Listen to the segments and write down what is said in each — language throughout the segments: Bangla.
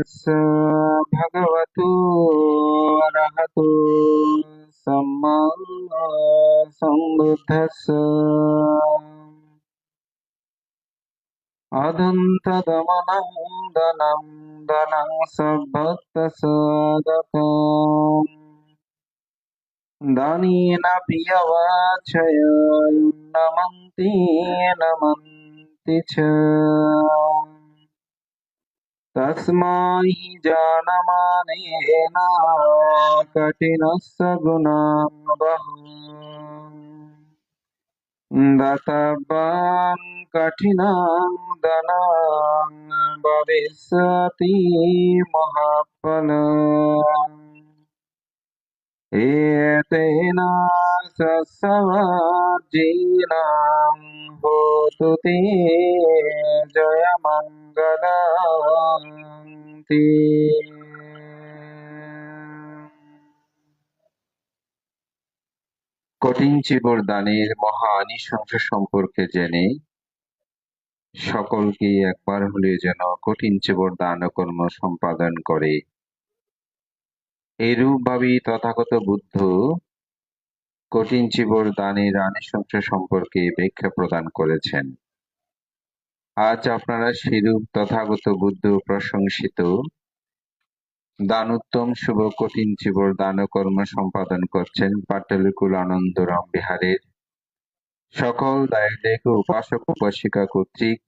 भगवतो अरहतो सम्मा सम्बुद्धस्स अदन्तदमनं दनं दनं सद्भक्तसाधकम् दानेन प्रियवाचय नमन्ति नमन्ति च तस्मै जानमानेन कठिनस्य गुणावहम् दातव्यं कठिनं दानं भविष्यति महाफलम् एतेन सत्सवार्जिनां होतु ते जयमङ्गलम् কঠিন চিবর দানের মহা আনিশংস সম্পর্কে জেনে সকলকে একবার হলে যেন কঠিন চিবর দান কর্ম সম্পাদন করে। এইরূপভাবেই তথাগত বুদ্ধ কঠিন চিবর দানের আনিশংস সম্পর্কে ব্যাখ্যা প্রদান করেছেন। আজ আপনারা সেরূপ তথাগত বুদ্ধ প্রশংসিত দানোত্তম শুভ কঠিন চিবর দান কর্ম সম্পাদন করছেন পাটলিকুল আনন্দরাম বিহারের সকল দায়িত্ব উপাসক উপাসিকা কর্তৃক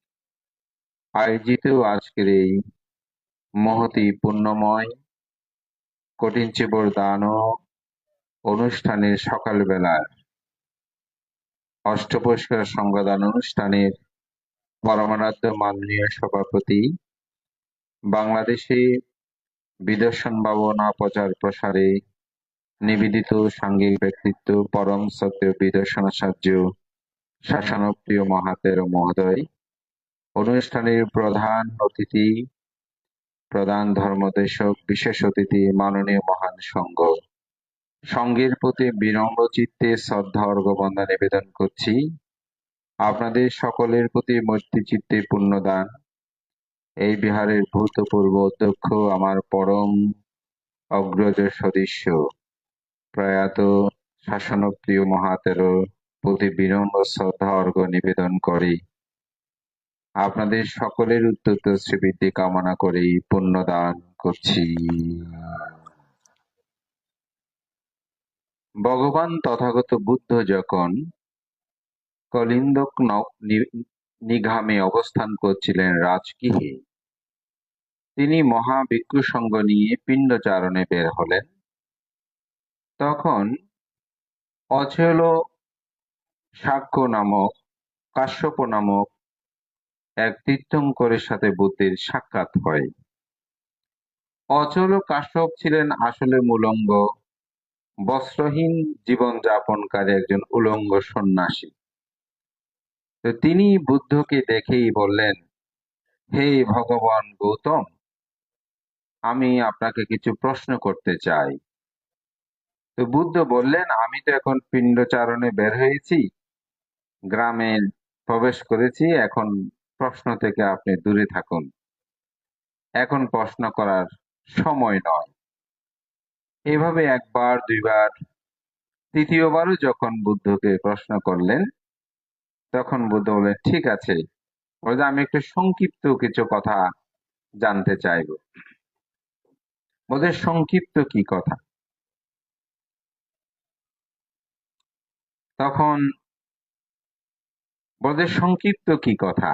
আয়োজিত আজকের এই মহতি পুণ্যময় কঠিন চিবর দান অনুষ্ঠানের সকালবেলার অষ্টপুষ্কর সংবাদান অনুষ্ঠানের পরমারাধ্য মাননীয় সভাপতি, বাংলাদেশে বিদর্শন ভাবনা প্রচার প্রসারে নিবেদিত সাঙ্গিক ব্যক্তিত্ব পরম সত্য বিদর্শনাচার্য শাসনপ্রিয় মহাতের মহোদয়, অনুষ্ঠানের প্রধান অতিথি, প্রধান ধর্মদেশক, বিশেষ অতিথি মাননীয় মহান সংঘ, সংঘের প্রতি বিনম্র চিত্তে শ্রদ্ধা অর্ঘ্যবন্দনা নিবেদন করছি। আপনাদের সকলের প্রতি মৈত্রী চিত্তে পুণ্যদান এই বিহারের ভূতপূর্ব অধ্যক্ষ আমার পরম অগ্রজ সদস্য প্রয়াত শাসনপ্রিয় মহাতের প্রতি বিনম্র শ্রদ্ধা অর্ঘ্য নিবেদন করে আপনাদের সকলের উত্তর শ্রীবৃদ্ধি কামনা করে পুণ্যদান করছি। ভগবান তথাগত বুদ্ধ যখন কলিন্দক নিঘামে অবস্থান করছিলেন রাজগৃহে, তিনি মহাভিক্ষু সঙ্গ নিয়ে পিণ্ডচারণে বের হলেন। তখন অচল কাশ্যপ নামক এক তীর্থঙ্করের সাথে বুদ্ধের সাক্ষাৎ হয়। অচল কাশ্যপ ছিলেন আসলে মূলঙ্গ, বস্ত্রহীন জীবন যাপনকারী একজন উলঙ্গ সন্ন্যাসী। তো তিনি বুদ্ধকে দেখেই বললেন, হে ভগবান গৌতম, আমি আপনাকে কিছু প্রশ্ন করতে চাই। তো বুদ্ধ বললেন, আমি তো এখন পিণ্ডচারণে বের হয়েছি, গ্রামে প্রবেশ করেছি, এখন প্রশ্ন থেকে আপনি দূরে থাকুন, এখন প্রশ্ন করার সময় নয়। এভাবে একবার, দুইবার, তৃতীয়বারও যখন বুদ্ধকে প্রশ্ন করলেন, তখন বুদ্ধ বললেন, ঠিক আছে, আমি একটু সংক্ষিপ্ত কিছু কথা জানতে চাইব। বোধহয় সংক্ষিপ্ত কি কথা? তখন বোধহয় সংক্ষিপ্ত কি কথা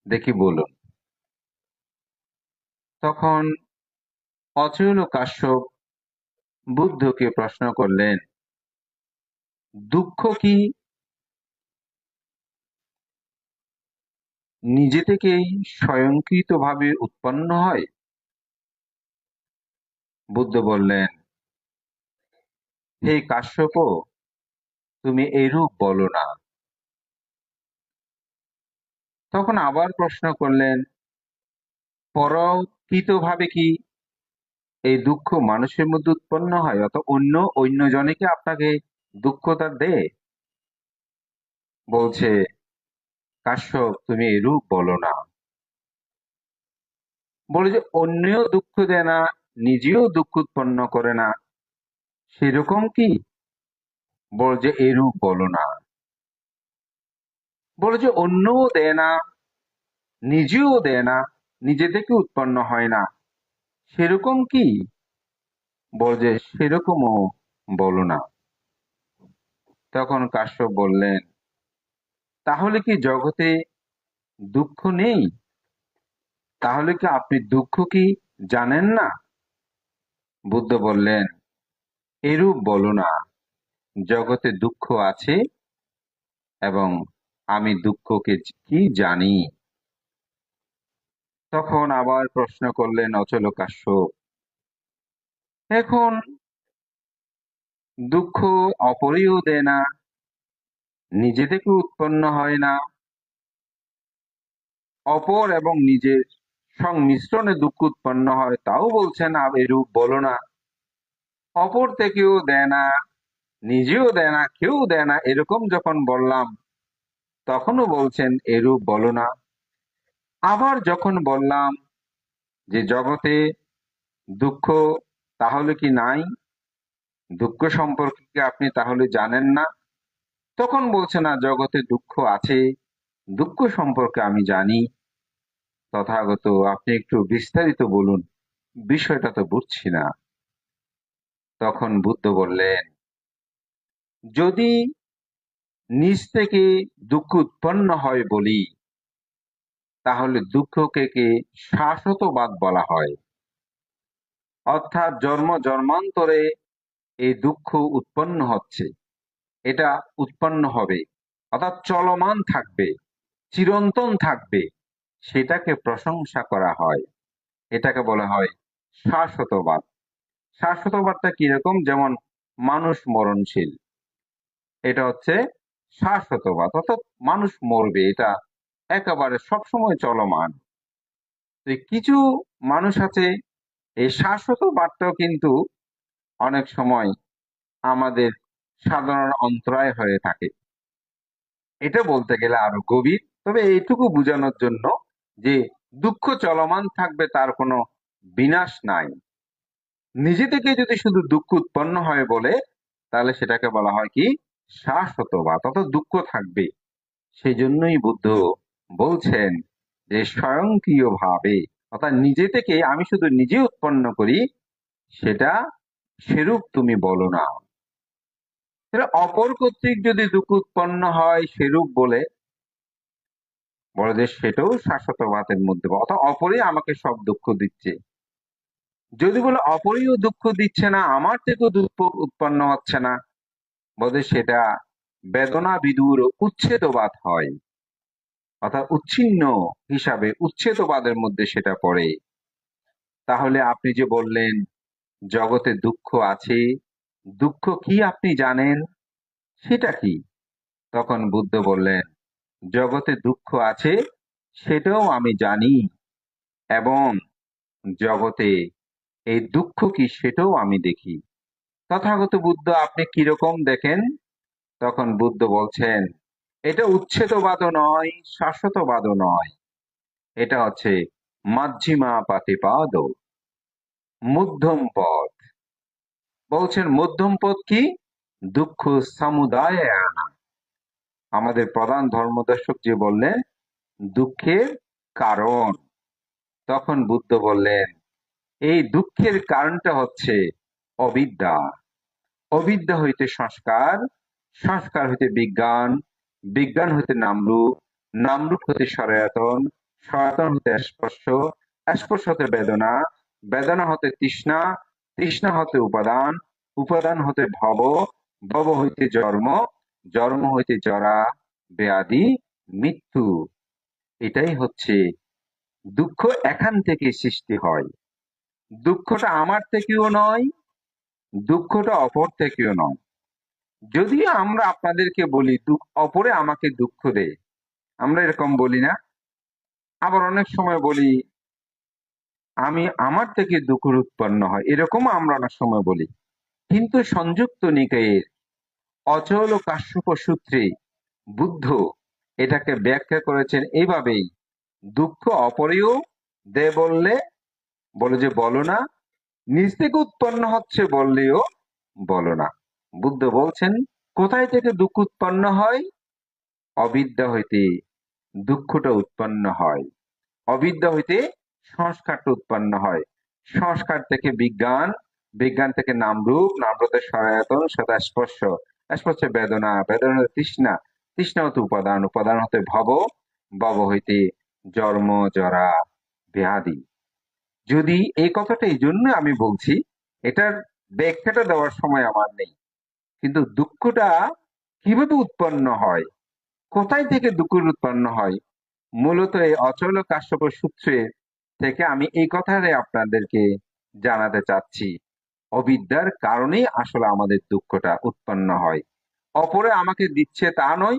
দেখি বলুন। তখন অচল কাশ্যপ বুদ্ধকে প্রশ্ন করলেন, দুঃখ কি নিজে থেকেই স্বয়ংক্রিয়ভাবে উৎপন্ন হয়? বুদ্ধ বললেন, হে কাশ্যপ, তুমি এরূপ বলো না। তখন আবার প্রশ্ন করলেন, পরকৃতভাবে কি এই দুঃখ মানুষের মধ্যে উৎপন্ন হয়, অত অন্য জনে কি আপনাকে দুঃখটা দেয়? বলছে, কাশ্যপ, তুমি এরূপ বলো না। বলে যে অন্যও দুঃখ দেয় না, নিজেও দুঃখ উৎপন্ন করে না, সেরকম কি? বলে যে এরূপ বলো না। বলে যে অন্যও দেয় না, নিজেও দেয় না, নিজে থেকে উৎপন্ন হয় না, সেরকম কি? বলে যে সেরকমও বলো না। তখন কাশ্যপ বললেন, তাহলে কি জগতে দুঃখ নেই? তাহলে কি আপনি দুঃখ কি জানেন না? বুদ্ধ বললেন, এরূপ বলো না, জগতে দুঃখ আছে এবং আমি দুঃখকে কি জানি। তখন আবার প্রশ্ন করলেন অচল কাশ্যপ, এখন দুঃখ অপরেও দেয় না, নিজে থেকে উৎপন্ন হয় না, অপর এবং নিজের সংমিশ্রণে দুঃখ উৎপন্ন হয়, তাও বলছেন এরূপ বলো না। অপর থেকেও দেয় না, নিজেও দেয় না, কেউ দেয় না, এরকম যখন বললাম তখনও বলছেন এরূপ বলো না। আবার যখন বললাম যে জগতে দুঃখ তাহলে কি নাই, দুঃখ সম্পর্কে কি আপনি তাহলে জানেন না? তখন বলছে না, জগতে দুঃখ আছে, দুঃখ সম্পর্কে আমি জানি। তথাগত আপনি একটু বিস্তারিত বলুন, বিষয়টা তো বুঝছি না। তখন বুদ্ধ বললেন, যদি নিজ থেকে দুঃখ উৎপন্ন হয় বলি, তাহলে দুঃখকে কে শাশ্বতবাদ বলা হয়। অর্থাৎ জন্ম জন্মান্তরে এই দুঃখ উৎপন্ন হচ্ছে, এটা উৎপন্ন হবে, অর্থাৎ চলমান থাকবে, চিরন্তন থাকবে, সেটাকে প্রশংসা করা হয়। এটাকে বলা হয় শাশ্বতবাদ। শাশ্বতবাদটা কিরকম? যেমন মানুষ মরণশীল, এটা হচ্ছে শাশ্বতবাদ, অর্থাৎ মানুষ মরবে, এটা একেবারে সবসময় চলমান। তো কিছু মানুষ আছে, এই শাশ্বতবাদটাও কিন্তু অনেক সময় আমাদের সাধারণ অন্তরায় হয়ে থাকে। এটা বলতে গেলে আরো গভীর, তবে এইটুকু বোঝানোর জন্য যে দুঃখ চলমান থাকবে, তার কোনো বিনাশ নাই। নিজে থেকে যদি শুধু দুঃখ উৎপন্ন হয় বলে, তাহলে সেটাকে বলা হয় কি শাশ্বতবাদ, অর্থাৎ দুঃখ থাকবে। সেই জন্যই বুদ্ধ বলছেন যে স্বয়ংক্রিয় ভাবে, অর্থাৎ নিজে থেকে আমি শুধু নিজে উৎপন্ন করি, সেটা সেরূপ তুমি বলো না। তাহলে অপর কর্তৃক যদি দুঃখ উৎপন্ন হয় সেরূপ বলে, বলে যে সেটাও শাশ্বতবাদের মধ্যে, অর্থাৎ অপরই আমাকে সব দুঃখ দিচ্ছে। যদি বলে অপরীয় দুঃখ দিচ্ছে না, আমার থেকেও দুঃখ উৎপন্ন হচ্ছে না, বলে সেটা বেদনা বিদুর উচ্ছেদবাদ হয়, অর্থাৎ উচ্ছিন্ন হিসাবে উচ্ছেদবাদের মধ্যে সেটা পড়ে। তাহলে আপনি যে বললেন জগতে দুঃখ আছে, দুঃখ কি আপনি জানেন, সেটা কি? তখন বুদ্ধ বললেন, জগতে দুঃখ আছে সেটাও আমি জানি, এবং জগতে এই দুঃখ কি সেটাও আমি দেখি। তথাগত বুদ্ধ আপনি কিরকম দেখেন? তখন বুদ্ধ বলছেন, এটা উচ্ছেদবাদও নয়, শাশ্বতবাদও নয়, এটা হচ্ছে মাঝিমা পাতিপাদ, মধ্যম পথ। বলছেন মধ্যম পথ কি? দুঃখ সমুদায় আনা। আমাদের প্রধান ধর্মদর্শক যে বললেন দুঃখের কারণ, তখন বুদ্ধ বললেন এই দুঃখের কারণটা হচ্ছে অবিদ্যা। অবিদ্যা হইতে সংস্কার, সংস্কার হইতে বিজ্ঞান, বিজ্ঞান হইতে নামরূপ, নামরূপ হইতে সনাতন, সনাতন হইতে স্পর্শ, স্পর্শ হতে বেদনা, বেদনা হতে তৃষ্ণা, তৃষ্ণা হতে উপাদান, উপাদান হতে ভব, ভব হইতে জন্ম, জন্ম হইতে জরা, ব্যাধি, মৃত্যু। এটাই হচ্ছে দুঃখ, এখান থেকে সৃষ্টি হয়। দুঃখটা আমার থেকেও নয়, দুঃখটা অপর থেকেও নয়। যদিও আমরা আপনাদেরকে বলি অপরে আমাকে দুঃখ দেয়, আমরা এরকম বলি না? আবার অনেক সময় বলি আমি আমার থেকে দুঃখ উৎপন্ন হয়, এরকম আমরা অনেক সময় বলি। কিন্তু সংযুক্ত নিকায়ের অচল ও কাশ্যপ সূত্রে বুদ্ধ এটাকে ব্যাখ্যা করেছেন এইভাবেই, দুঃখ অপরেও দেয় বললে বলে যে বলো না, নিজ থেকে উৎপন্ন হচ্ছে বললেও বলো না। বুদ্ধ বলছেন, কোথায় থেকে দুঃখ উৎপন্ন হয়? অবিদ্যা হইতে দুঃখটা উৎপন্ন হয়। অবিদ্যা হইতে সংস্কারটা উৎপন্ন হয়। সংস্কার থেকে বিজ্ঞান, বিজ্ঞান থেকে নামরূপ, নামরূপে সনাতন, সদা স্পর্শ, স্পর্শে বেদনা, বেদনা হতে তৃষ্ণা, তৃষ্ণা হতে উপাদান, উপাদান হতে ভব, ভব হইতে জন্ম, জরা, ব্যাধি। যদি এই কথাটা এই জন্য আমি বলছি, এটার ব্যাখ্যাটা দেওয়ার সময় আমার নেই, কিন্তু দুঃখটা কিভাবে উৎপন্ন হয়, কোথায় থেকে দুঃখ উৎপন্ন হয়, মূলত এই অচল কাশ্যপ সূত্রে থেকে আমি এই কথাটাই আপনাদেরকে জানাতে চাচ্ছি। অবিদ্যার কারণেই আসলে আমাদের দুঃখটা উৎপন্ন হয়। অপরে আমাকে দিচ্ছে তা নয়,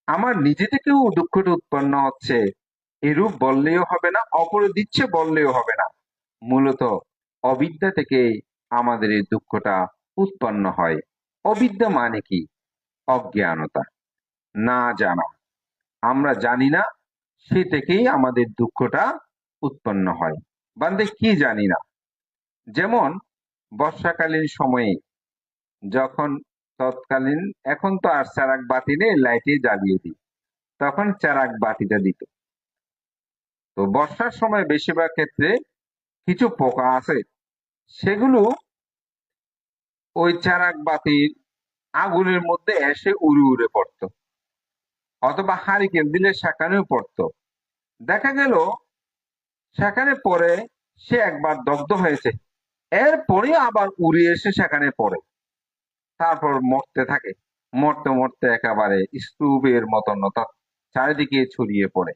আমার নিজে থেকেও দুঃখটা উৎপন্ন হচ্ছে, এরূপ বললেও হবে না, অপরে দিচ্ছে বললেও হবে না। মূলত অবিদ্যা থেকে আমাদের এই দুঃখটা উৎপন্ন হয়। অবিদ্যা মানে কি? অজ্ঞানতা, না জানা। আমরা জানি না, সে থেকেই আমাদের দুঃখটা উৎপন্ন হয়। বান্দে কি জানি না? যেমন বর্ষাকালীন সময়ে যখন তৎকালীন, এখন তো আর চারাক বাতি নেই, লাইটে জ্বালিয়ে দিই, তখন চারাক বাতিটা দিত। তো বর্ষার সময় বেশিরভাগ ক্ষেত্রে কিছু পোকা আছে, সেগুলো ওই চারাক বাতির আগুনের মধ্যে এসে উড়ে উড়ে পড়তো, অথবা হারিকেন দিলে সেখানেও পড়তো। দেখা গেল সেখানে পড়ে সে একবার দগ্ধ হয়েছে, এরপরে আবার উড়ে এসে সেখানে পড়ে, তারপর মরতে থাকে। মরতে মরতে একেবারে স্তূপের মতন অর্থাৎ চারিদিকে ছড়িয়ে পড়ে।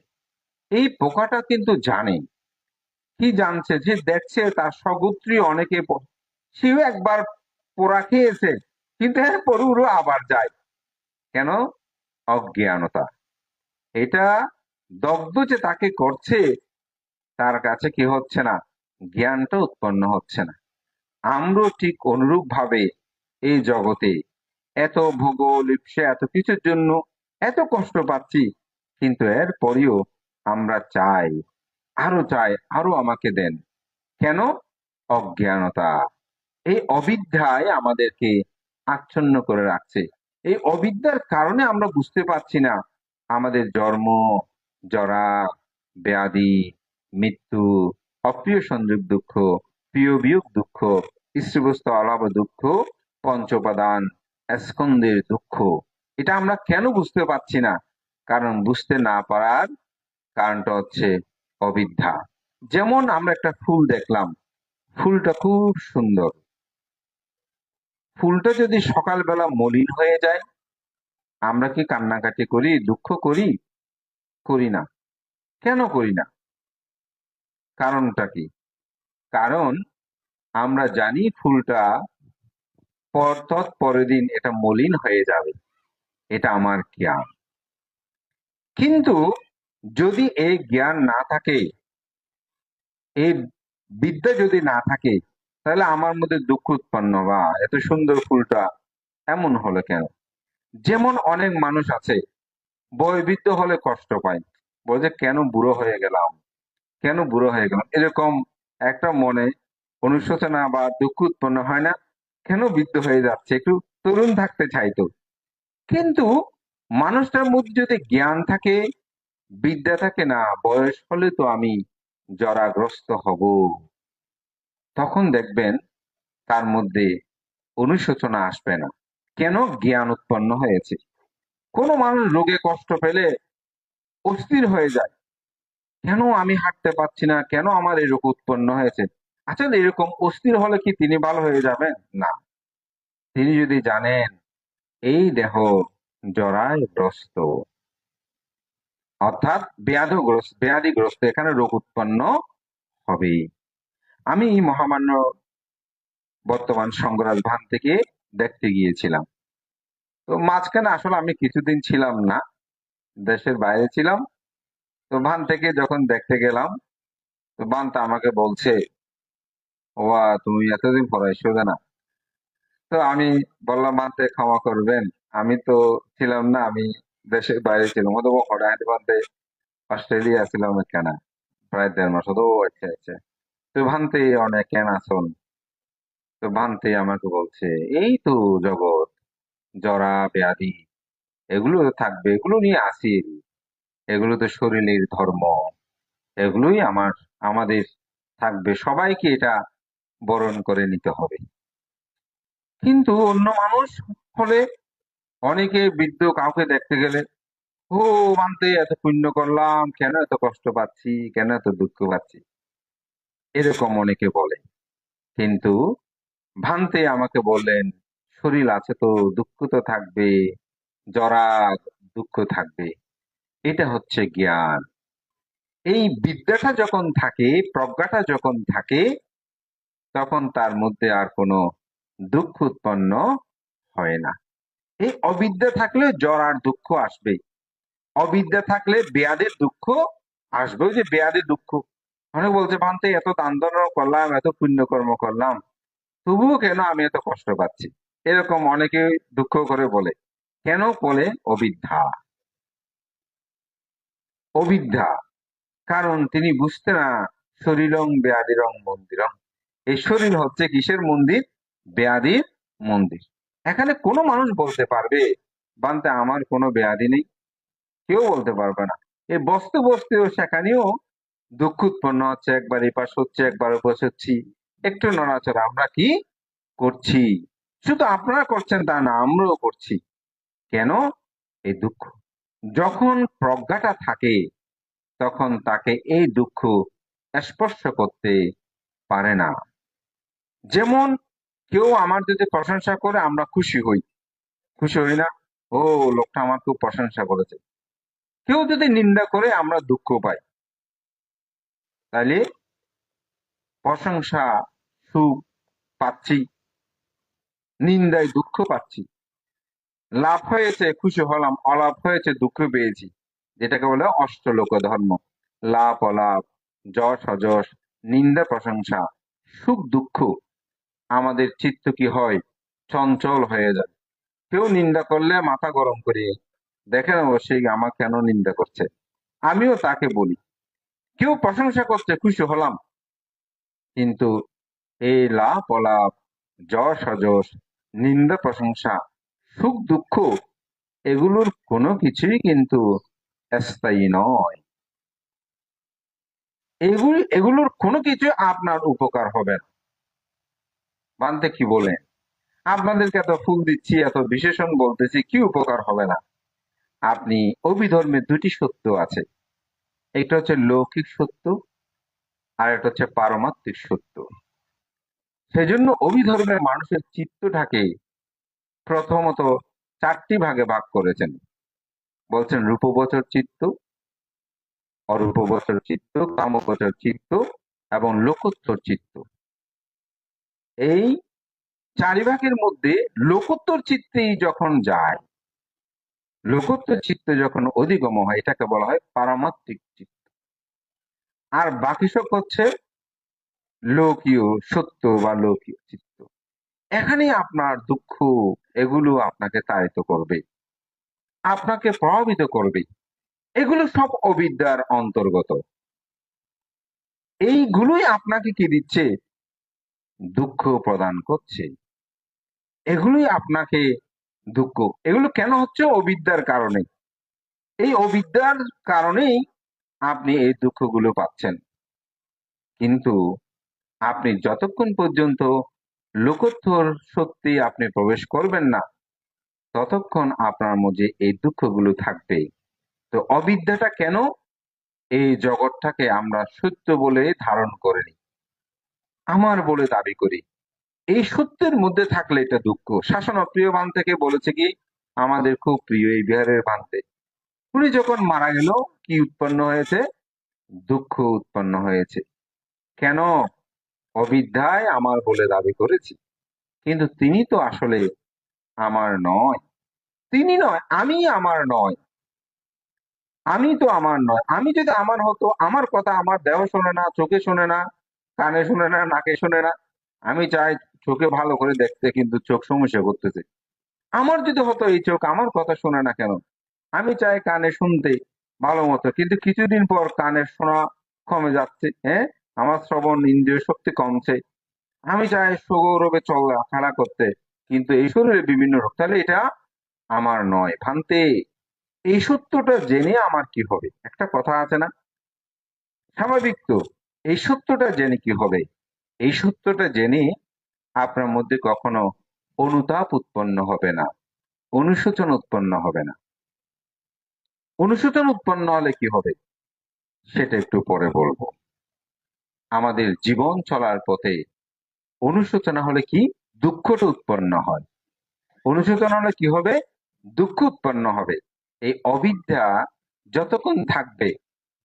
এই পোকাটা কিন্তু জানে, কি জানছে, যে দেখছে তার সগোত্রী অনেকে সেও একবার পোড়া খেয়েছে, কিন্তু এরপর উড়ো আবার যায়। কেন? অজ্ঞানতা। এটা দগ্ধ যে তাকে করছে, তার কাছে কি হচ্ছে না, জ্ঞানটা উৎপন্ন হচ্ছে না। আমরাও ঠিক অনুরূপ ভাবে এই জগতে এত ভূগোল ইপসে এত কিছুর জন্য এত কষ্ট পাচ্ছি, কিন্তু এরপরেও আমরা চাই, আরো চাই, আরো আমাকে দেন। কেন? অজ্ঞানতা। এই অবিদ্যায় আমাদেরকে আচ্ছন্ন করে রাখছে। এই অবিদ্যার কারণে আমরা বুঝতে পারছি না আমাদের জন্ম, জরা, ব্যাধি, মৃত্যু, অপ্রিয় সংযোগ দুঃখ, প্রিয় বিয়োগ দুঃখ, স্ত্রীবস্তু অলাভ দুঃখ, পঞ্চপাদান স্কন্ধের দুঃখ। এটা আমরা কেন বুঝতে পারছি না? কারণ বুঝতে না পারার কারণটা হচ্ছে অবিদ্যা। যেমন আমরা একটা ফুল দেখলাম, ফুলটা খুব সুন্দর, ফুলটা যদি সকালবেলা মলিন হয়ে যায়, আমরা কি কান্নাকাটি করি, দুঃখ করি? করি না। কেন করি না? কারণটা কি? কারণ আমরা জানি ফুলটা পরের দিন এটা মলিন হয়ে যাবে, এটা আমার জ্ঞান। কিন্তু যদি এই জ্ঞান না থাকে, এই বিদ্যা যদি না থাকে, তাহলে আমার মধ্যে দুঃখ উৎপন্ন, বা এত সুন্দর ফুলটা এমন হলো কেন? যেমন অনেক মানুষ আছে বয়োবৃদ্ধ হলে কষ্ট পায়, বলছে কেন বুড়ো হয়ে গেলাম, কেন বুড়ো হয়ে গেলাম, এরকম একটা মনে অনুশোচনা বা দুঃখ উৎপন্ন হয় না? কেন বৃদ্ধ হয়ে যাচ্ছে, একটু তরুণ থাকতে চাইতো। কিন্তু মানুষটার মধ্যে যদি জ্ঞান থাকে, বিদ্যা থাকে, না বয়স হলে তো আমি জরাগ্রস্ত হব, তখন দেখবেন তার মধ্যে অনুশোচনা আসবে না। কেন? জ্ঞান উৎপন্ন হয়েছে। কোনো মানুষ রোগে কষ্ট পেলে অস্থির হয়ে যায়, কেন আমি হাঁটতে পারছি না, কেন আমার এই রোগ উৎপন্ন হয়েছে। আসলে এরকম অস্থির হলে কি তিনি ভালো হয়ে যাবেন? না। তিনি যদি জানেন এই দেহ জরায় গ্রস্ত, অর্থাৎ ব্যাধিগ্রস্ত, এখানে রোগ উৎপন্ন হবে। আমি মহামান্য বর্তমান সঙ্গরাজ ভান থেকে দেখতে গিয়েছিলাম। তো মাঝখানে আসলে আমি কিছুদিন ছিলাম না, দেশের বাইরে ছিলাম। তো ভান থেকে যখন দেখতে গেলাম, তো ভানটা আমাকে বলছে, ওয়া তুমি এতদিন পরে এসো না। তো আমি বললাম, মানতে ক্ষমা করবেন, আমি তো ছিলাম না, আমি দেশের বাইরে ছিলাম, ও তো হঠাৎ বান্ধে অস্ট্রেলিয়া ছিলাম এখানে প্রায় 1.5 মাস। ও আচ্ছা আচ্ছা। তো তো ভান্তে অনেক কেন আসন। তো ভান্তে আমাকে বলছে, এই তো জগৎ, জরা ব্যাধি এগুলো তো থাকবে, এগুলো নিয়ে আসি, এগুলো তো শরীরের ধর্ম, এগুলোই আমাদের থাকবে, সবাইকে এটা বরণ করে নিতে হবে। কিন্তু অন্য মানুষ হলে, অনেকে বৃদ্ধ কাউকে দেখতে গেলে, ও মানতে এত পুণ্য করলাম, কেন এত কষ্ট পাচ্ছি, কেন এত দুঃখ পাচ্ছি, এরকম অনেকে বলে। কিন্তু ভান্তে আমাকে বললেন, শরীর আছে তো, দুঃখ তো থাকবে, জরা দুঃখ থাকবে, এটা হচ্ছে জ্ঞান। এই বিদ্যাটা যখন থাকে, প্রজ্ঞাটা যখন থাকে, তখন তার মধ্যে আর কোনো দুঃখ উৎপন্ন হয় না। এই অবিদ্যা থাকলে জ্বর আর দুঃখ আসবে, অবিদ্যা থাকলে বেয়াদের দুঃখ আসবে। ওই যে বেয়াদের দুঃখ, অনেক বলছে ভান্তে এত দান ধর্ম করলাম, এত পুণ্যকর্ম করলাম, তবুও কেন আমি এত কষ্ট পাচ্ছি, এরকম অনেকে দুঃখ করে বলে। কেন বলে? অবিদ্যা। অবিদ্যা, কারণ তিনি বুঝতে না, শরীরং ব্যাধিরং মন্দিরং, এই শরীর হচ্ছে কিসের মন্দির? ব্যাধির মন্দির। এখানে কোনো মানুষ বলতে পারবে বান্তে আমার কোনো ব্যাধি নেই? কেউ বলতে পারবে না। এই বসতে বসতেও সেখানেও দুঃখ উৎপন্ন হচ্ছে, একবার এপাশ হচ্ছে, একবার ওপাশ হচ্ছি, একটু নড়াচড়া আমরা কি করছি? শুধু আপনারা করছেন তা না, আমরাও করছি। কেন? এই দুঃখ। যখন প্রজ্ঞাটা থাকে, তখন তাকে এই দুঃখ স্পর্শ করতে পারে না। যেমন কেউ আমার যদি প্রশংসা করে, আমরা খুশি হই, খুশি হই না? ও, লোকটা আমার খুব প্রশংসা করেছে। কেউ যদি নিন্দা করে, আমরা দুঃখ পাই। তাহলে প্রশংসা সুখ পাচ্ছি, নিন্দায় দুঃখ পাচ্ছি। লাভ হয়েছে খুশি হলাম, অলাভ হয়েছে দুঃখ পেয়েছি, যেটাকে বলে অষ্টলোক ধর্ম। লাভ অলাভ, যশ অযশ, নিন্দা প্রশংসা, সুখ দুঃখ, আমাদের চিত্ত কি হয়? চঞ্চল হয়ে যায়। কেউ নিন্দা করলে মাথা গরম করিয়ে দেখে নেবো সে আমার কেন নিন্দা করছে, আমিও তাকে বলি। কেউ প্রশংসা করছে, খুশি হলাম। কিন্তু এই লাভ অলাভ, যশ অযশ, নিন্দা প্রশংসা, সুখ দুঃখ, এগুলোর কোনো কিছুই কিন্তু স্থায়ী নয়। এগুলোর কোনো কিছু আপনার উপকার হবে না। বানতে কি বলেন? আপনাদেরকে এত ফুল দিচ্ছি, এত বিশেষণ বলতেছি, কি উপকার হবে না? আপনি, অভিধর্মে দুটি সত্য আছে, একটা হচ্ছে লৌকিক সত্য, আর একটা হচ্ছে পারমাত্মিক সত্য। সেজন্য অভিধর্মের মানুষের চিত্তটাকে প্রথমত চারটি ভাগে ভাগ করেছেন। বলছেন রূপগোচর চিত্ত, অরূপগোচর চিত্ত, কামগোচর চিত্ত এবং লোকোত্তর চিত্ত। এই চারি ভাগের মধ্যে লোকোত্তর চিত্তেই যখন যায়, লোকোত্তর চিত্ত যখন অধিগম হয়, এটাকে বলা হয় পারমাত্মিক চিত্ত। আর বাকি সব হচ্ছে লোকীয় সত্য বা লোকীয় চিত্ত। এখানে আপনার দুঃখ, এগুলো আপনাকে তাড়িত করবে, আপনাকে প্রভাবিত করবে। এগুলো সব অবিদ্যার অন্তর্গত। এইগুলোই আপনাকে কি দিচ্ছে? দুঃখ প্রদান করছে। এগুলোই আপনাকে দুঃখ, এগুলো কেন হচ্ছে? অবিদ্যার কারণে। এই অবিদ্যার কারণেই আপনি এই দুঃখগুলো পাচ্ছেন। কিন্তু আপনি যতক্ষণ পর্যন্ত লোকোত্তর সত্যি আপনি প্রবেশ করবেন না, ততক্ষণ আপনার মধ্যে এই দুঃখগুলো থাকবে। তো অবিদ্যাটা কেন? এই জগৎটাকে আমরা সত্য বলে ধারণ করে নিই, আমার বলে দাবি করি। এই সত্যের মধ্যে থাকলে এটা দুঃখ। শাসন প্রিয় বান থেকে বলেছে কি, আমাদের খুব প্রিয় এই বিহারের বানতে, উনি যখন মারা গেল, কি উৎপন্ন হয়েছে? দুঃখ উৎপন্ন হয়েছে। কেন? অবিদ্যায় আমার বলে দাবি করেছি, কিন্তু তিনি তো আসলে আমার নয়। তিনি নয়, আমি আমার নয়। আমি তো আমার নয়। আমি যদি আমার হতো, আমার কথা আমার দেহ শোনে না, চোখে শোনে না, কানে শোনে না, নাকে শোনে না। আমি চাই চোখে ভালো করে দেখতে, কিন্তু চোখ সমস্যা করতেছে। আমার যদি হতো এই চোখ আমার কথা শোনে না কেন? আমি চাই কানে শুনতে ভালো মতো, কিন্তু কিছুদিন পর কানের শোনা কমে যাচ্ছে, হ্যাঁ, আমার শ্রবণ ইন্দ্রিয় শক্তি কমছে, আমি চাই সগৌরবে চলাফেরা করতে, কিন্তু এই শরীরে বিভিন্ন রোগ, তাহলে এটা আমার নয়, ভান্তে। এই সত্যটা জেনে আমার কি হবে? একটা কথা আছে না, স্বাভাবিক তো। এই সত্যটা জেনে কি হবে? এই সত্যটা জেনে আপনার মধ্যে কখনো অনুতাপ উৎপন্ন হবে না, অনুশোচন উৎপন্ন হবে না। অনুশোচন উৎপন্ন হলে কি হবে সেটা একটু পরে বলবো। আমাদের জীবন চলার পথে অনুশোচনা হলে কি, দুঃখটা উৎপন্ন হয়। অনুশোচনা হলে কি হবে? দুঃখ উৎপন্ন হবে। এই অবিদ্যা যতক্ষণ থাকবে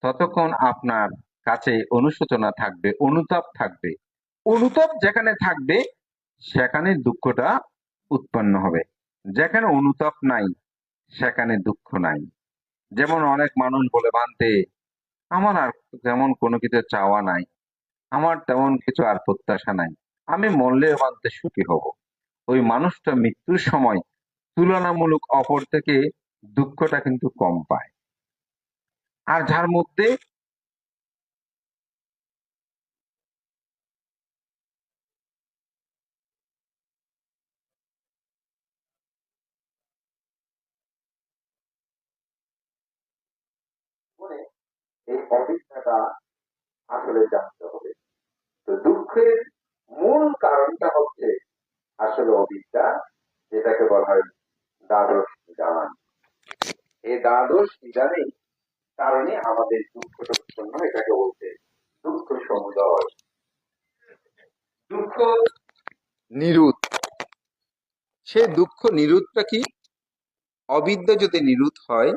ততক্ষণ আপনার কাছে অনুশোচনা থাকবে, অনুতাপ থাকবে। অনুতাপ যেখানে থাকবে সেখানে দুঃখটা উৎপন্ন হবে। যেখানে অনুতাপ নাই সেখানে দুঃখ নাই। যেমন অনেক মানুষ বলে, ভান্তে আমার আর তেমন কোনো কিছু চাওয়া নাই, আমার তেমন কিছু আর প্রত্যাশা নাই, আমি মরলেও ভান্তে সুখী হব। ওই মানুষটা মৃত্যুর সময় তুলনামূলক অপর থেকে দুঃখটা কিন্তু কম পায়। আর যার মধ্যে মনে এই অভিজ্ঞতা আসলে জানতে হবে। তো দুঃখের মূল কারণটা হচ্ছে আসলে অবিদ্যা, যেটাকে বলা হয় দ্বাদশ জ্ঞান। এই দ্বাদশ জ্ঞানের কারণে আমাদের দুঃখটা উৎপন্ন হয়, এটাকে বলতে দুঃখ সমুদয়। দুঃখ নিরুত, সে দুঃখ নিরুতটা কি? অবিদ্যা যদি নিরুত হয়,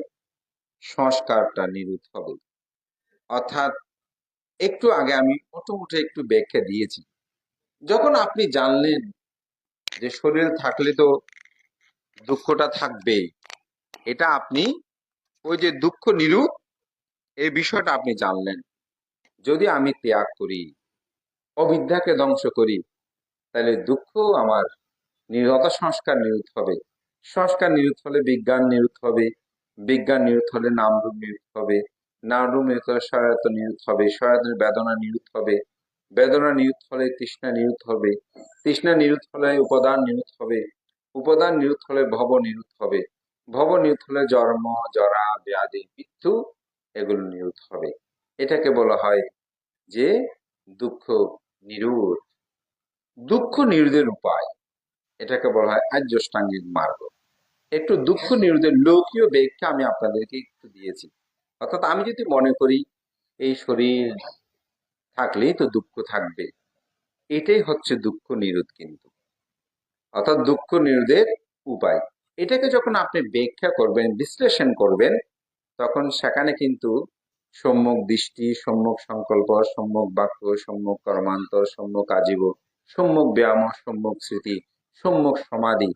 সংস্কারটা নিরুত হবে। অর্থাৎ একটু আগে আমি মোটামুটি একটু ব্যাখ্যা দিয়েছি। যখন আপনি জানলেন যে শরীর থাকলে তো দুঃখটা থাকবে, এটা আপনি ওই যে দুঃখ নিরুত এই বিষয়টা আপনি জানলেন। যদি আমি ত্যাগ করি, অবিদ্যাকে ধ্বংস করি, তাহলে দুঃখ আমার নিরত, সংস্কার নিরুত হবে। সংস্কার নিরুত হলে বিজ্ঞান নিরুত হবে, বিজ্ঞান নিরুত হলে নামরূপ নিরুত হবে, নামরূপ নিরুত হলে সহায়তা নিরুত হবে, সহায়তার বেদনা নিরুত হবে, বেদনা নিরুত হলে তৃষ্ণা নিরুত হবে, তৃষ্ণা নিরুত হলে উপাদান নিরুত হবে, উপাদান নিরুত হলে ভব নিরুত হবে, ভব নিরুত হলে জন্ম, জরা, ব্যাধি, মৃত্যু, এগুলো নিরুত হবে। এটাকে বলা হয় যে দুঃখ নিরুত। দুঃখ নিরোধের উপায়, এটাকে বলা হয় আর্যষ্টাঙ্গিক মার্গ। একটু দুঃখ নিরোধের লৌকিক ব্যাখ্যা আমি আপনাদেরকে একটু দিয়েছি। অর্থাৎ আমি যদি মনে করি এই শরীর থাকলেই তো দুঃখ থাকবে, এটাই হচ্ছে দুঃখ নিরোধ কিন্তু, অর্থাৎ দুঃখ নিরোধের উপায়। এটাকে যখন আপনি ব্যাখ্যা করবেন, বিশ্লেষণ করবেন, তখন সেখানে কিন্তু সম্যক দৃষ্টি, সম্যক সংকল্প, সম্যক বাক্য, সম্যক কর্মান্তর, সম্যক আজীব, সম্যক ব্যায়াম, সম্যক স্মৃতি, সম্যক সমাধি,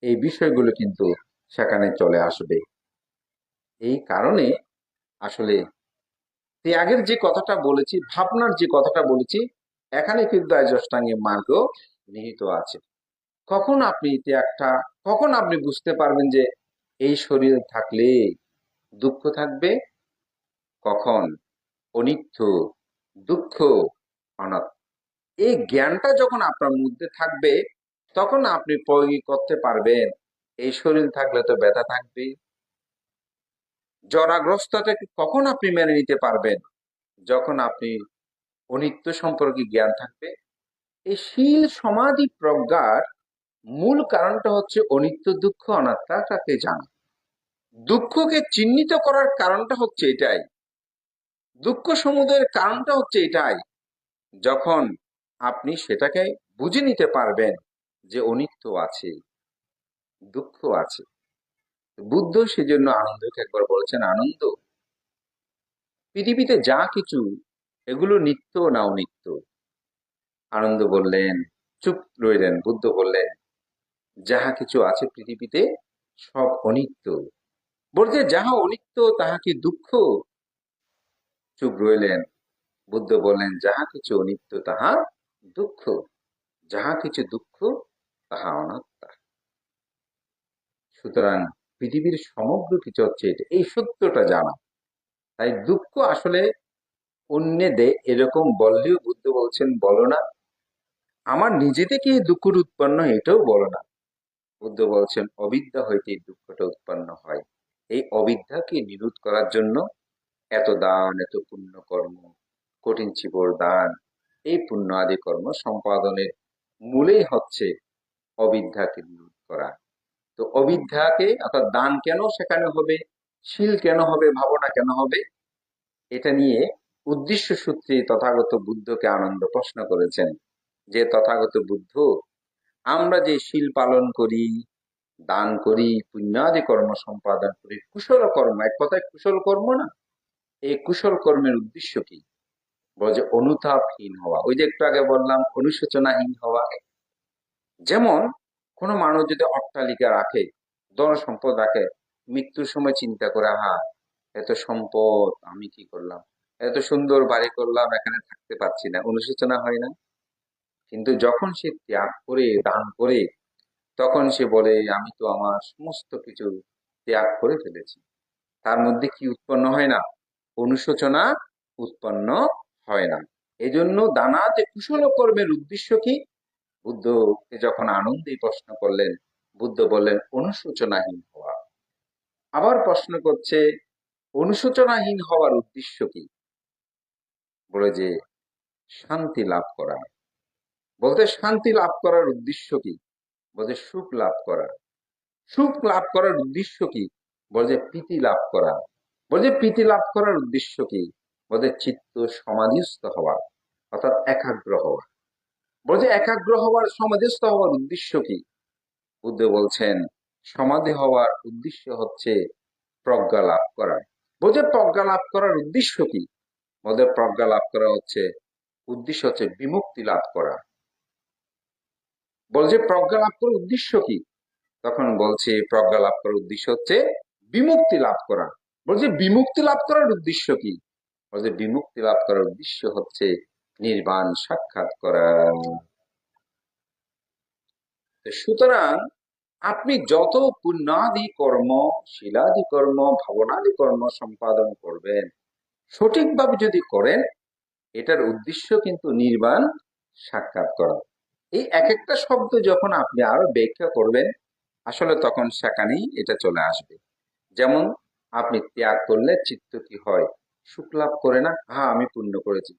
এই বিষয়গুলো কিন্তু সেখানে চলে আসবে। এই কারণে আসলে ত্যাগের যে কথাটা বলেছি, ভাবনার যে কথাটা বলেছি, এখানে কিন্তু অষ্টাঙ্গিক মার্গ নিহিত আছে। কখন আপনি ত্যাগটা, কখন আপনি বুঝতে পারবেন যে এই শরীর থাকলে দুঃখ থাকবে? কখন? অনিত্য, দুঃখ, অনাত্ম, এই জ্ঞানটা যখন আপনার মধ্যে থাকবে, তখন আপনি প্রয়োগ করতে পারবেন এই শরীর থাকলে তো ব্যথা থাকবে। জরাগ্রস্ততাকে কখন আপনি মেনে নিতে পারবেন? যখন আপনি অনিত্য সম্পর্কে জ্ঞান থাকবে। এই শীল সমাধি প্রজ্ঞার মূল কারণটা হচ্ছে অনিত্য, দুঃখ, অনাত্মাটাকে জানা। দুঃখকে চিহ্নিত করার কারণটা হচ্ছে এটাই, দুঃখ সমুদয়ের কারণটা হচ্ছে এটাই। যখন আপনি সেটাকে বুঝে নিতে পারবেন যে অনিত্য আছে, দুঃখ আছে। বুদ্ধ সেজন্য আনন্দকে একবার বলেছেন, আনন্দ, পৃথিবীতে যা কিছু এগুলো নিত্য না অনিত্য? আনন্দ বললেন, চুপ রইলেন। বুদ্ধ বললেন, যাহা কিছু আছে পৃথিবীতে সব অনিত্য। বলছে যাহা অনিত্য তাহা কি দুঃখ? চুপ রইলেন। বুদ্ধ বললেন, যাহা কিছু অনিত্য তাহা দুঃখ, যাহা কিছু দুঃখ তাহা অনাত্মা। সুতরাং পৃথিবীর সমগ্র কিছু হচ্ছে এটা, এই সত্যটা জানা। তাই দুঃখ আসলে অন্যে এরকম বললেও বুদ্ধ বলছেন বলো না, আমার নিজে থেকে এই দুঃখটা উৎপন্ন হয় এটাও বলো না। বুদ্ধ বলছেন অবিদ্যা হইতে এই দুঃখটা উৎপন্ন হয়। এই অবিদ্যাকে নিরোধ করার জন্য এত দান, এত পুণ্য কর্ম, কঠিন চিবর দান, এই পুণ্য আদি কর্ম সম্পাদনের মূলেই হচ্ছে অবিদ্যাকে নিরোধ করা। তো অবিদ্যাকে অর্থাৎ দান কেন সেখানে হবে, শীল কেন হবে, ভাবনা কেন হবে, এটা নিয়ে উদ্দেশ্য সূত্রে তথাগত বুদ্ধকে আনন্দ প্রশ্ন করেছেন যে তথাগত বুদ্ধ, আমরা যে শীল পালন করি, দান করি, পুণ্যাদি কর্ম সম্পাদন করি, কুশল কর্ম, এক কথায় কুশল কর্ম না, এই কুশল কর্মের উদ্দেশ্য কি? বলে যে অনুতাপহীন হওয়া। ওই যে একটু আগে বললাম অনুশোচনাহীন হওয়া। যেমন কোন মানুষ যদি অট্টালিকা রাখে, ধন সম্পদ রাখে, মৃত্যুর সময় চিন্তা করে আহা এত সম্পদ আমি কি করলাম, এত সুন্দর বাড়ি করলাম এখানে থাকতে পারছি না, অনুশোচনা হয় না? কিন্তু যখন সে ত্যাগ করে দান করে তখন সে বলে আমি তো আমার সমস্ত কিছু ত্যাগ করে ফেলেছি। তার মধ্যে কি উৎপন্ন হয় না? অনুশোচনা উৎপন্ন হয় না। এজন্য দানাতে কুশল কর্মের উদ্দেশ্য কি? বুদ্ধকে যখন আনন্দে প্রশ্ন করলেন, বুদ্ধ বললেন অনুশোচনাহীন হওয়া। আবার প্রশ্ন করছে অনুশোচনাহীন হওয়ার উদ্দেশ্য কি? বলে যে শান্তি লাভ করা। বলতে শান্তি লাভ করার উদ্দেশ্য কি? বলতে সুখ লাভ করা। সুখ লাভ করার উদ্দেশ্য কি? বলে যে প্রীতি লাভ করা। বলে যে প্রীতি লাভ করার উদ্দেশ্য কি? বলে চিত্ত সমাধিস্থ হওয়া, অর্থাৎ একাগ্র হওয়া। বলে যে একাগ্র হওয়ার সমাধিস্থ হওয়ার উদ্দেশ্য কি? বুদ্ধ বলছেন সমাধি হওয়ার উদ্দেশ্য হচ্ছে প্রজ্ঞা লাভ করা। বলছে প্রজ্ঞা লাভ করার উদ্দেশ্য কি? বলতে প্রজ্ঞা লাভ করা হচ্ছে উদ্দেশ্য হচ্ছে বিমুক্তি লাভ করা। বলছে প্রজ্ঞা লাভ করার উদ্দেশ্য কি? তখন বলছে প্রজ্ঞা লাভ করার উদ্দেশ্য হচ্ছে বিমুক্তি লাভ করা। বলছে বিমুক্তি লাভ করার উদ্দেশ্য কি? বলছে বিমুক্তি লাভ করার উদ্দেশ্য হচ্ছে নির্বাণ সাক্ষাৎ করা। সুতরাং আপনি যত পুণ্যাদি কর্ম, শীলাদি কর্ম, ভাবনাদি কর্ম সম্পাদন করবেন, সঠিকভাবে যদি করেন, এটার উদ্দেশ্য কিন্তু নির্বাণ সাক্ষাৎ করা। এই এক একটা শব্দ যখন আপনি আরো ব্যাখ্যা করবেন, আসলে তখন সেখানেই এটা চলে আসবে। যেমন আপনি ত্যাগ করলে চিত্ত কি হয়? সুখ লাভ করে না? হ্যাঁ আমি পুণ্য করেছি।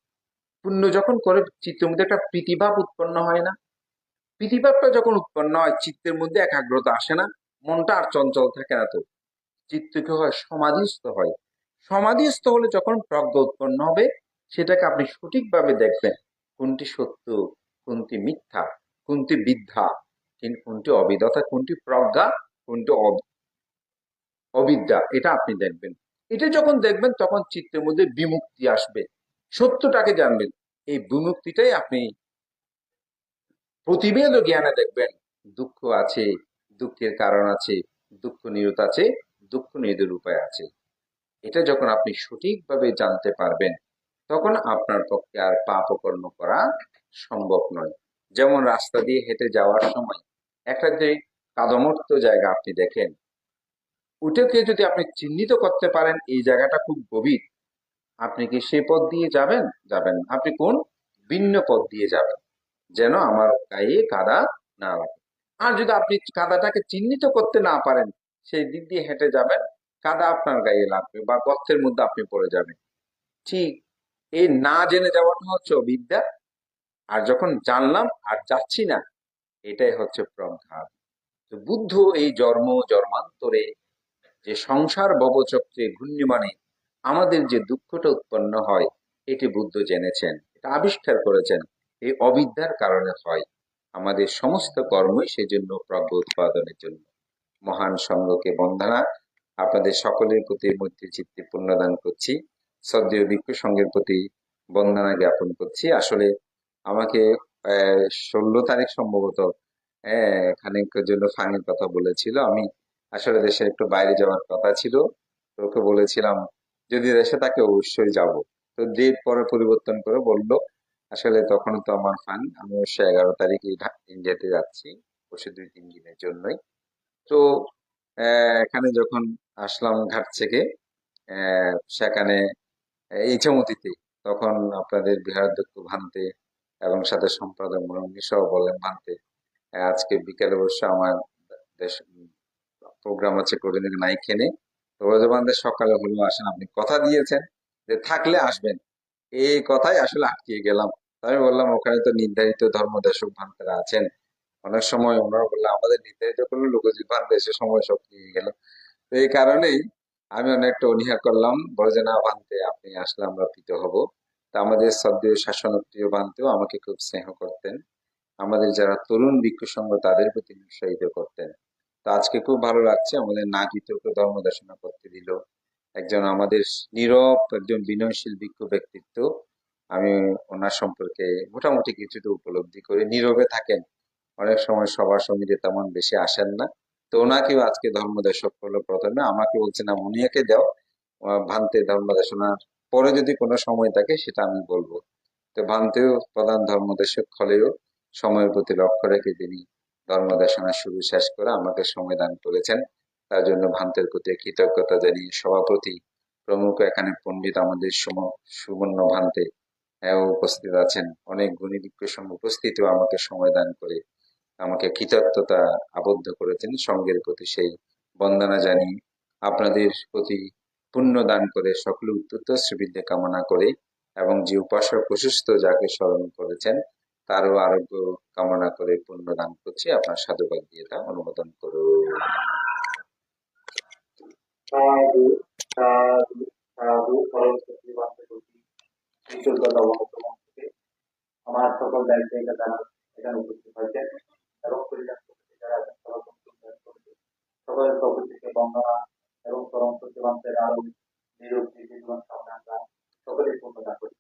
পুণ্য যখন করে চিত্তের মধ্যে একটা প্রীতিভাব উৎপন্ন হয় না? প্রীতিভাবটা যখন উৎপন্ন হয় চিত্তের মধ্যে একাগ্রতা আসে না? মনটা আর চঞ্চল থাকে না তো, চিত্ত কি হয়? সমাধিস্থ হয়। সমাধিস্থ হলে যখন প্রজ্ঞা উৎপন্ন হবে, সেটাকে আপনি সঠিকভাবে দেখবেন কোনটি সত্য, কোনটি মিথ্যা, কোনটি বিদ্যা, কোনটি অবিদ্যা, কোনটি প্রজ্ঞা, কোনটি অবিদ্যা, এটা আপনি দেখবেন। এটা যখন দেখবেন তখন চিত্তের মধ্যে বিমুক্তি আসবে, সত্যটাকে জানবেন। এই বিমুক্তিটাই আপনি প্রতিবেদ জ্ঞানে দেখবেন দুঃখ আছে, দুঃখের কারণ আছে, দুঃখ নিরোধ আছে, দুঃখ নিরোধের উপায় আছে। এটা যখন আপনি সঠিকভাবে জানতে পারবেন তখন আপনার পক্ষে আর পাপ কর্ম করা সম্ভব নয়। যেমন রাস্তা দিয়ে হেঁটে যাওয়ার সময় একটা যে কাদমর্ত জায়গা আপনি দেখেন, ওটাকে যদি আপনি চিহ্নিত করতে পারেন এই জায়গাটা খুব গভীর, আপনি কি সে পথ দিয়ে যাবেন? যাবেন না। আপনি কোন ভিন্ন পথ দিয়ে যাবেন যেন আমার গায়ে কাদা না লাগে। আর যদি আপনি কাদাটাকে চিহ্নিত করতে না পারেন, সেই দিক দিয়ে হেঁটে যাবেন, কাদা আপনার গায়ে লাগবে বা গর্তের মধ্যে আপনি পড়ে যাবেন। ঠিক এই না জেনে যাওয়াটা হচ্ছে অবিদ্যা। আর যখন জানলাম আর যাচ্ছি না, এটাই হচ্ছে প্রজ্ঞা। তো বুদ্ধ এই জন্ম জন্মান্তরে যে সংসার ভবচক্রে ঘূর্ণিমানে আমাদের যে দুঃখটা উৎপন্ন হয়, এটি বুদ্ধ জেনেছেন, এটা আবিষ্কার করেছেন। এই অবিদ্যার কারণে হয়। আমাদের সমস্ত কর্মই সেজন্য প্রজ্ঞা উৎপাদনের জন্য। মহান সঙ্গকে বন্দনা। আপনাদের সকলের প্রতি মৈত্রী চিত্তে পুণ্যদান করছি। শ্রদ্ধেয় ভিক্ষু সঙ্গের প্রতি বন্দনা জ্ঞাপন করছি। আসলে আমাকে 16 তারিখ সম্ভবত খানিকের জন্য ফাইনের কথা বলেছিল। আমি আসলে দেশের একটু বাইরে যাওয়ার কথা ছিল, তো ওকে বলেছিলাম যদি দেশে থাকে অবশ্যই যাব। তো ডেট পরে পরিবর্তন করে বলল আসলে তখন তো আমার ফান, আমি অবশ্য 11 তারিখে ইন্ডিয়াতে যাচ্ছি, বসে 2-3 দিনের জন্যই। তো এখানে যখন আসলাম ঘাট থেকে সেখানে ইছামতিতে, তখন আপনাদের বিহারাধ্যক্ষ ভান্তে এবং সাথে সম্পাদক মুরব্বী সহ বললেন, ভান্তে আজকে বিকেলে অবশ্য আমার দেশ প্রোগ্রাম আছে কোঅর্ডিনেট নাইকেনে, তো ব্রজবানদের সকালে হলো আসেন, আপনি কথা দিয়েছেন যে থাকলে আসবেন, এই কথাই আসলে আটকিয়ে গেলাম। তো আমি বললাম ওখানে তো নির্ধারিত ধর্মদেশক ভান্তেরা আছেন, অনেক সময় ওনারা বললে আমাদের নির্ধারিত কোনো লোকজিৎ ভান্তে এসে সময় সব নিয়ে গেল। তো এই কারণেই আমি অনেকটা অনীহা করলাম, বলে যে না ভান্তে আপনি আসলে আমরা প্রীত হব। তা আমাদের শ্রদ্ধেয় শাসনপ্রিয় ভান্তেও আমাকে খুব স্নেহ করতেন, আমাদের যারা তরুণ ভিক্ষু সংঘ তাদের প্রতি উৎসাহিত করতেন। তো আজকে খুব ভালো লাগছে, আমাদের না বিতর্ক ধর্ম দেশনা করতে দিল একজন আমাদের নীরব একজন বিনয়শীল ভিক্ষু ব্যক্তিত্ব। আমি ওনার সম্পর্কে মোটামুটি কিছুটা উপলব্ধি করে, নীরবে থাকেন, অনেক সময় সভা সমিতি তেমন বেশি আসেন না। তো ওনাকেও আজকে ধর্মদেশক করলো, প্রথমে আমাকে বলছিলাম উনিয়াকে দাও ভান্তে ধর্মদেশনার পরে যদি কোনো সময় থাকে সেটা আমি বলবো। তো ভান্তেও প্রধান ধর্মদেশক হলেও সময়ের প্রতি লক্ষ্য রেখে তিনি ধর্মদেশনা শুরু শেষ করে আমাকে সময় দান করেছেন। তার জন্য ভান্তের প্রতি কৃতজ্ঞতা জানিয়ে সভাপতি প্রমুখ এখানে পণ্ডিত আমাদের সুবর্ণ ভান্তে উপস্থিত আছেন, অনেক গুণী ভিক্ষুর সঙ্গে উপস্থিতও আমাকে সময় দান করে আমাকে কৃতজ্ঞতা আবদ্ধ করেছেন, সঙ্গের প্রতি সেই বন্দনা জানিয়ে আপনাদের প্রতি পুণ্য দান করে সকলে উত্তর শ্রীবৃদ্ধি কামনা করে এবং যে উপাসক প্রশস্ত যাকে স্মরণ করেছেন তারও আরোগ্য কামনা করে পুণ্য দান করছি, আপনার সাধুবাদ দিয়ে তা অনুমোদন করুন। সাধু সাধু সাধু সরস্বতী বাস্তবতী কৃতজ্ঞতা অবগতমন থেকে আমার সকল দায়িত্ব এটা জানা এখানে উপস্থিত হয়েছেন এবং পরিচালক কমিটি যারা আছেন সকলের পক্ষ থেকে বন্দনা এবং সরস্বতী বান্তের আরো নিরুক্তি জীবন সামনে আমরা সকলেই পূর্ণতা করি।